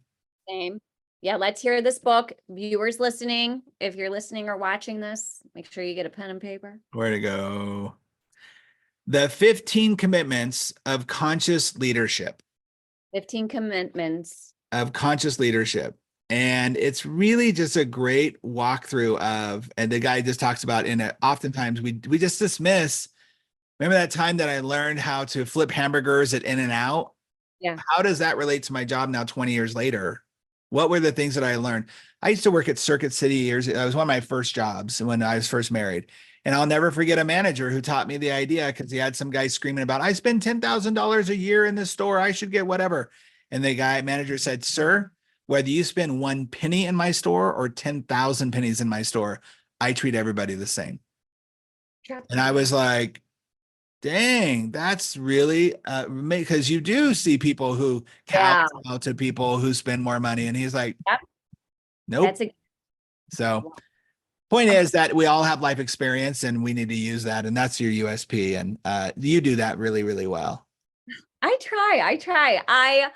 Same. Yeah. Let's hear this book. Viewers listening, if you're listening or watching this, make sure you get a pen and paper. Where to go? The 15 Commitments of Conscious Leadership. 15 Commitments of Conscious Leadership. And it's really just a great walkthrough of, and the guy just talks about in it, oftentimes we just dismiss. Remember that time that I learned how to flip hamburgers at In-N-Out? Yeah. How does that relate to my job now 20 years later? What were the things that I learned? I used to work at Circuit City years. That was one of my first jobs when I was first married. And I'll never forget a manager who taught me the idea because he had some guy screaming about, I spend $10,000 a year in this store. I should get whatever. And the manager said, sir, whether you spend 1 penny in my store or 10,000 pennies in my store, I treat everybody the same. And I was like, dang, that's really, because you do see people who kowtow to people who spend more money. And he's like, nope. So point is that we all have life experience and we need to use that. And that's your USP. And you do that really, really well. I try.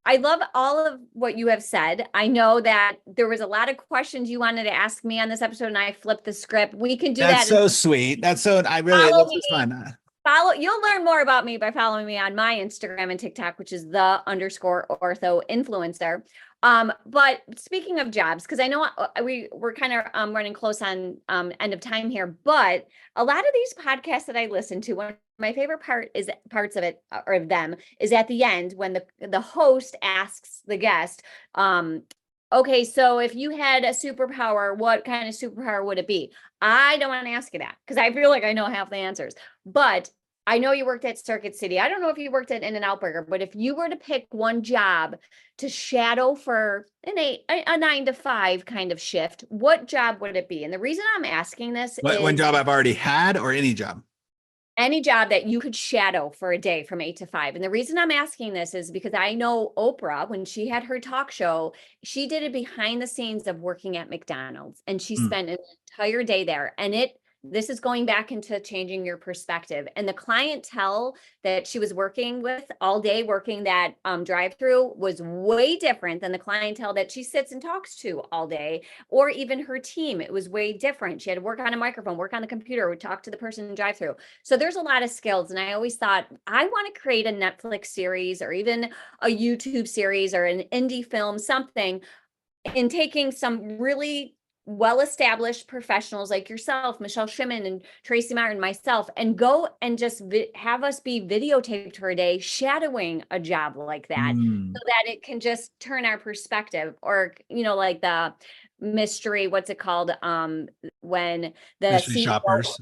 I love all of what you have said. I know that there was a lot of questions you wanted to ask me on this episode and I flipped the script. We can do that. That's so sweet. That's so, this is fun. You'll learn more about me by following me on my Instagram and TikTok, which is _ortho influencer. But speaking of jobs, because I know we're kind of running close on end of time here, but a lot of these podcasts that I listen to, one of my favorite parts of it or of them is at the end when the host asks the guest, okay, so if you had a superpower, what kind of superpower would it be? I don't want to ask you that because I feel like I know half the answers, but I know you worked at Circuit City. I don't know if you worked at In-N-Out Burger, but if you were to pick one job to shadow for a 9 to 5 kind of shift, what job would it be? And the reason I'm asking this One is job I've already had or any job? any job that you could shadow for a day from 8 to 5. And the reason I'm asking this is because I know Oprah, when she had her talk show, she did it behind the scenes of working at McDonald's, and she Hmm. spent an entire day there. And this is going back into changing your perspective. And the clientele that she was working with all day, working that drive-through, was way different than the clientele that she sits and talks to all day, or even her team. It was way different. She had to work on a microphone, work on the computer, would talk to the person in drive-through. So there's a lot of skills. And I always thought, I want to create a Netflix series or even a YouTube series or an indie film, something, in taking some really well-established professionals like yourself, Michelle Shimon and Tracy Martin, myself, and go and just have us be videotaped for a day shadowing a job like that, Mm. so that it can just turn our perspective. Or, like the mystery, what's it called? When the Mystery CEO, shoppers.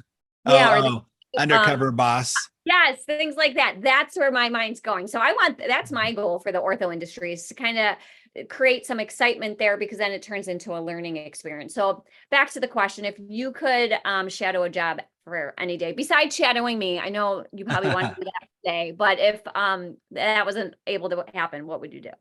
yeah, or the Undercover boss. yes, things like that. That's where my mind's going. So that's my goal for the ortho industry, is to kind of create some excitement there, because then it turns into a learning experience. So back to the question, if you could shadow a job for any day besides shadowing me, I know you probably want to do that today, but if that wasn't able to happen, what would you do?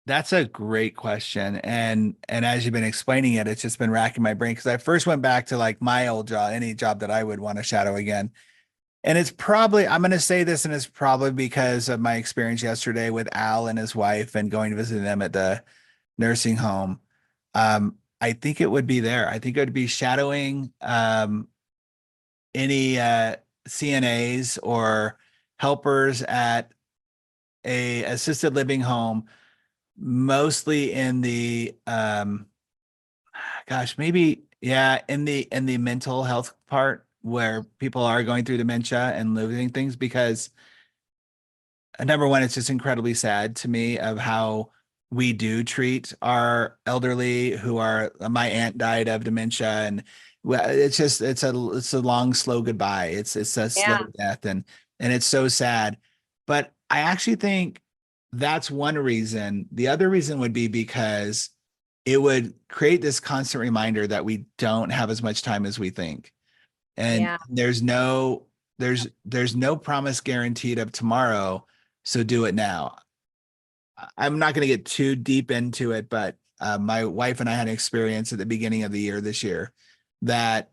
That's a great question. And as you've been explaining it, it's just been racking my brain because I first went back to like my old job, any job that I would want to shadow again. And it's probably, I'm going to say this, and it's probably because of my experience yesterday with Al and his wife and going to visit them at the nursing home. I think it would be there. I think it would be shadowing any CNAs or helpers at a assisted living home, mostly in the gosh, maybe yeah, in the mental health part where people are going through dementia and losing things, because number one, it's just incredibly sad to me of how we do treat our elderly who are, my aunt died of dementia, and well, it's just it's a long slow goodbye. It's a slow Yeah, death, and it's so sad. But I actually think that's one reason. The other reason would be because it would create this constant reminder that we don't have as much time as we think. And yeah, there's no promise guaranteed of tomorrow, so do it now. I'm not going to get too deep into it, but my wife and I had an experience at the beginning of the year this year that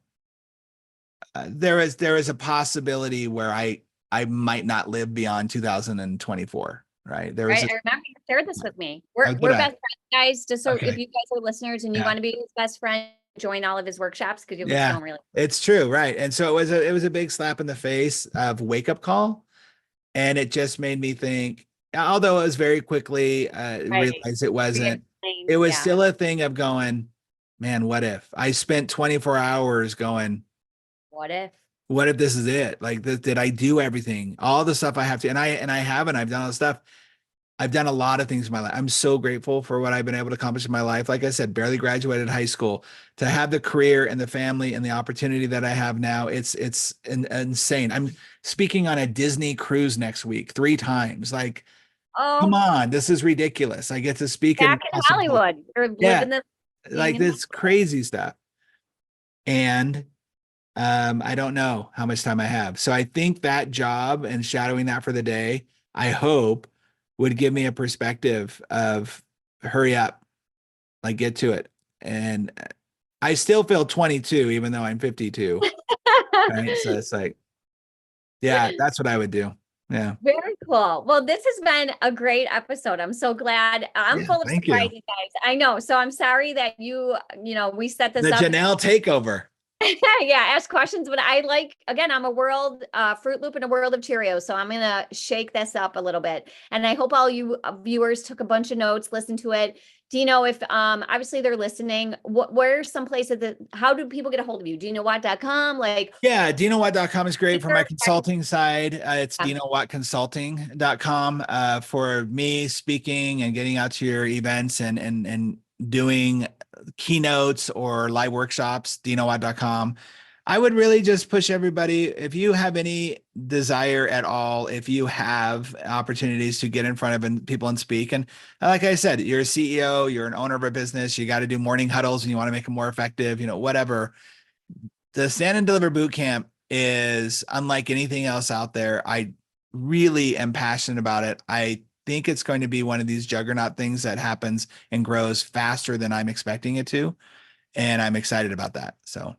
there is a possibility where I might not live beyond 2024. Right? There was right. a, I remember you shared this with me. oh, We're did I? best friends, guys. Just so if Okay. you guys are listeners and you Yeah. want to be his best friend, join all of his workshops, because you'll get to know Yeah. him really. It's true, right? And so it was a big slap in the face of wake up call, and it just made me think, although it was very quickly Right. realized it wasn't, Re-explain. it was Yeah. still a thing of going, man, what if I spent 24 hours going, What if? what if this is it? Like, did I do everything, all the stuff I have to? And I haven't. I've done all the stuff. I've done a lot of things in my life. I'm so grateful for what I've been able to accomplish in my life. Like I said, barely graduated high school, to have the career and the family and the opportunity that I have now. It's insane. I'm speaking on a Disney cruise next week 3 times. Like, come Oh, on, this is ridiculous. I get to speak in back in awesome places. Hollywood. You're Yeah, living the being like in this crazy stuff. And I don't know how much time I have. So I think that job and shadowing that for the day, I hope, would give me a perspective of hurry up, like get to it. And I still feel 22, even though I'm 52. Right. So it's like, yeah, that's what I would do. Yeah. Very cool. Well, this has been a great episode. I'm so glad. I'm Yeah. full of Thank you. surprises, guys. I know. So I'm sorry that we set this The up. Janelle takeover. Yeah, ask questions, but again, I'm a world Fruit Loop and a world of Cheerios, so I'm gonna shake this up a little bit. And I hope all you viewers took a bunch of notes, listened to it. Dino, if obviously they're listening, where are some places how do people get a hold of you? DinoWatt.com, like Yeah, DinoWatt.com is great for my Twitter? consulting side. It's DinoWattConsulting.com for me speaking and getting out to your events and doing keynotes or live workshops, DinoWatt.com. I would really just push everybody. If you have any desire at all, if you have opportunities to get in front of people and speak, and like I said, you're a CEO, you're an owner of a business, you got to do morning huddles and you want to make them more effective, whatever. The Stand and Deliver Boot Camp is unlike anything else out there. I really am passionate about it. I think it's going to be one of these juggernaut things that happens and grows faster than I'm expecting it to. And I'm excited about that. So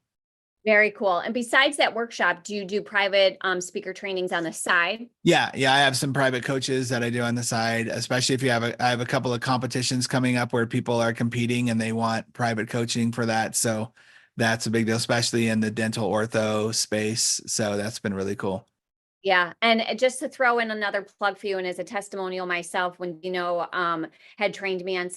Very cool. And besides that workshop, do you do private speaker trainings on the side? yeah, I have some private coaches that I do on the side, especially if I have a couple of competitions coming up where people are competing and they want private coaching for that. So that's a big deal, especially in the dental ortho space. So that's been really cool. Yeah. And just to throw in another plug for you, and as a testimonial myself, when Dino had trained me on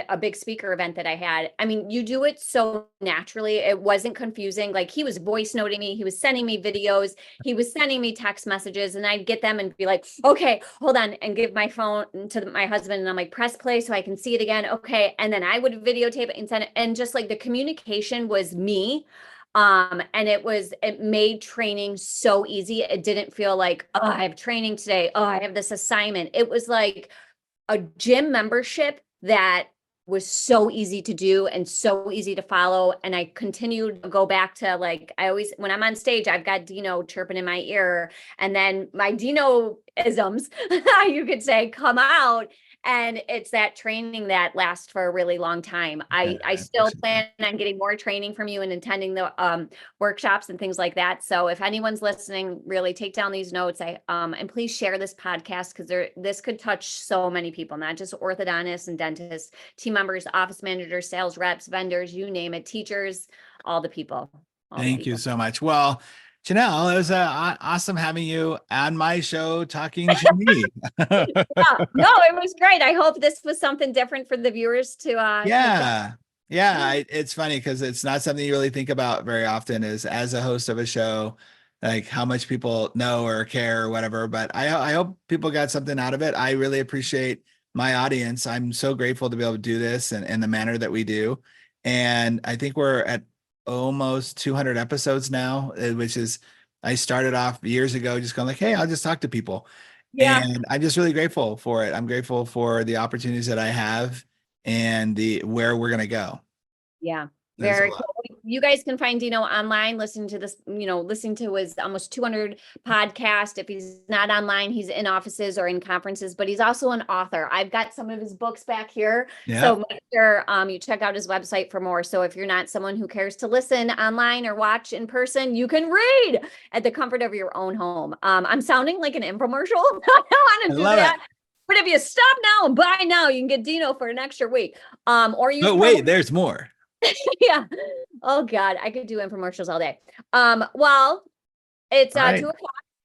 a big speaker event that I had, I mean, you do it so naturally. It wasn't confusing. Like, he was voice noting me, he was sending me videos, he was sending me text messages, and I'd get them and be like, okay, hold on, and give my phone to my husband. And I'm like, press play so I can see it again. Okay. And then I would videotape it and send it. And just like the communication was me. And it made training so easy. It didn't feel like, oh, I have training today. Oh, I have this assignment. It was like a gym membership that was so easy to do and so easy to follow. And I continued to go back to, like, when I'm on stage, I've got Dino chirping in my ear, and then my Dino isms, you could say, come out. And it's that training that lasts for a really long time. I still plan on getting more training from you and attending the workshops and things like that. So if anyone's listening, really take down these notes. And please share this podcast, because this could touch so many people, not just orthodontists and dentists, team members, office managers, sales reps, vendors, you name it, teachers, all the people. Thank you so much. Well, Janelle, it was awesome having you on my show talking to me. Yeah, no, it was great. I hope this was something different for the viewers to It's funny because it's not something you really think about very often, is as a host of a show, like how much people know or care or whatever. But I hope people got something out of it. I really appreciate my audience. I'm so grateful to be able to do this in the manner that we do. And I think we're at almost 200 episodes now, which is, I started off years ago just going like, hey, I'll just talk to people. Yeah. And I'm just really grateful for it. I'm grateful for the opportunities that I have and where we're going to go. Yeah. Very cool. You guys can find Dino online, listening to his almost 200 podcast. If he's not online, he's in offices or in conferences, but he's also an author. I've got some of his books back here. Yeah. So make sure you check out his website for more. So if you're not someone who cares to listen online or watch in person, you can read at the comfort of your own home. I'm sounding like an infomercial. I don't want to do that. But if you stop now and buy now, you can get Dino for an extra week. There's more. Yeah. Oh God, I could do infomercials all day. Well, it's 2:00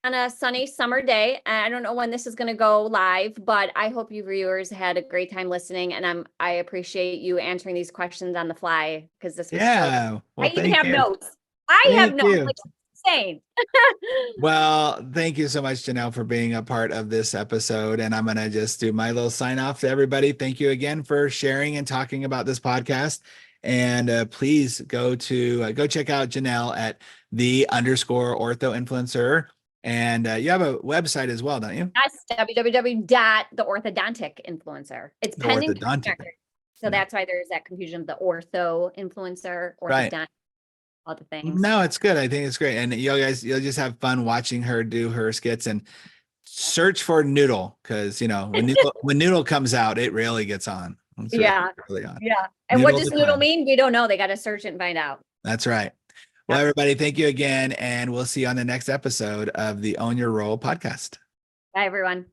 on a sunny summer day. And I don't know when this is going to go live, but I hope you viewers had a great time listening. And I appreciate you answering these questions on the fly, because this was well, I even have notes. I have notes. Like, insane. Well, thank you so much, Janelle, for being a part of this episode. And I'm going to just do my little sign off to everybody. Thank you again for sharing and talking about this podcast. And please go check out Janelle at _ortho-influencer. And you have a website as well, don't you? That's www.theorthodontic-influencer. It's pending. So that's why there's that confusion of the ortho influencer, orthodontic, all the things. No, it's good. I think it's great. And you'll just have fun watching her do her skits, and search for Noodle, because when Noodle comes out, it really gets on. Really on. Yeah. And what does Noodle mean? We don't know. They got to search it and find out. That's right. Well, everybody, thank you again. And we'll see you on the next episode of the Own Your Role podcast. Bye, everyone.